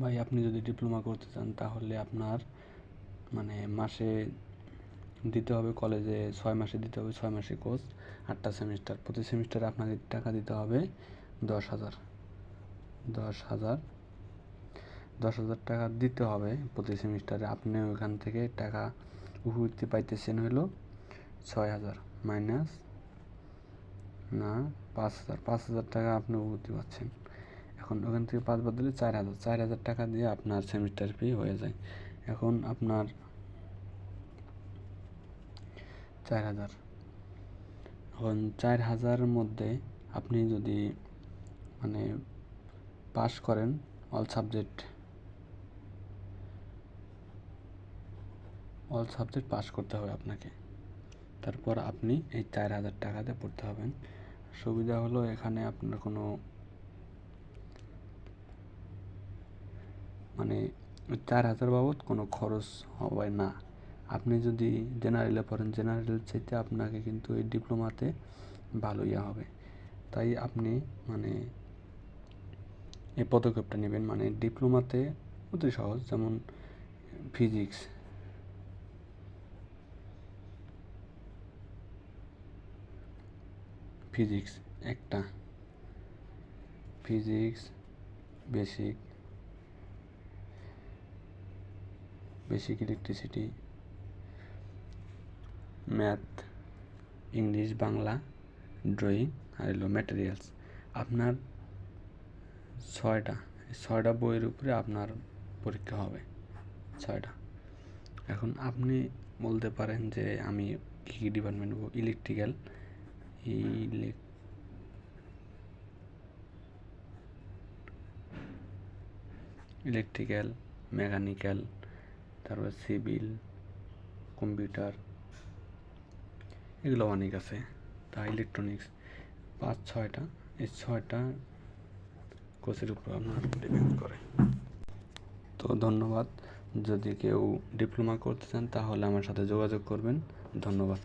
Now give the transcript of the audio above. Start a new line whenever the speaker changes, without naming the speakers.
ভাই আপনি যদি ডিপ্লোমা করতে চান তাহলে আপনার মানে মাসে দিতে হবে, কলেজে 6 মাসে দিতে হবে, 6 মাসে কোর্স, 8টা সেমিস্টার। প্রতি সেমিস্টারে আপনাকে টাকা দিতে হবে 10,000 টাকা দিতে হবে প্রতি সেমিস্টারে। আপনি ওখান থেকে টাকা উপবৃত্তি পাইতেছেন হলো 6,000 মাইনাস না 5,000 টাকা আপনি উপবৃত্তি পাচ্ছেন। এখন ওখান থেকে 5 বাদ দিলে 4,000 টাকা দিয়ে আপনার সেমিস্টার ফি হয়ে যায়। এখন আপনার 4,000, এখন 4,000-এর মধ্যে আপনি যদি মানে পাস করেন অল সাবজেক্ট পাস করতে হবে আপনাকে, তারপর আপনি এই 4,000 টাকাতে পড়তে হবেন। সুবিধা হলো এখানে আপনার কোনো মানে 4,000 বাবদ কোনো খরচ হবে না। আপনি যদি জেনারেলে পড়েন, জেনারেল চাইতে আপনাকে কিন্তু এই ডিপ্লোমাতে ভালো হবে। তাই আপনি মানে এই পদক্ষেপটা নেবেন। মানে ডিপ্লোমাতে অতি সহজ, যেমন ফিজিক্স একটা, physics basic electricity, math, English, Bangla, drawing আর হলো ম্যাটেরিয়ালস। আপনার 6টা বইয়ের উপরে আপনার পরীক্ষা হবে, 6টা। এখন আপনি বলতে পারেন যে আমি কী কী ডিপার্টমেন্ট নেব। ইলেকট্রিক্যাল, মেকানিক্যাল, তারপর সিভিল, কম্পিউটার, এগুলো অনেক আছে। তা ইলেকট্রনিক্স 5-6টা, এই 6টা কোর্সের উপর আপনার ডিপেন্ড করে। তো ধন্যবাদ। যদি কেউ ডিপ্লোমা করতে চান তাহলে আমার সাথে যোগাযোগ করবেন। ধন্যবাদ।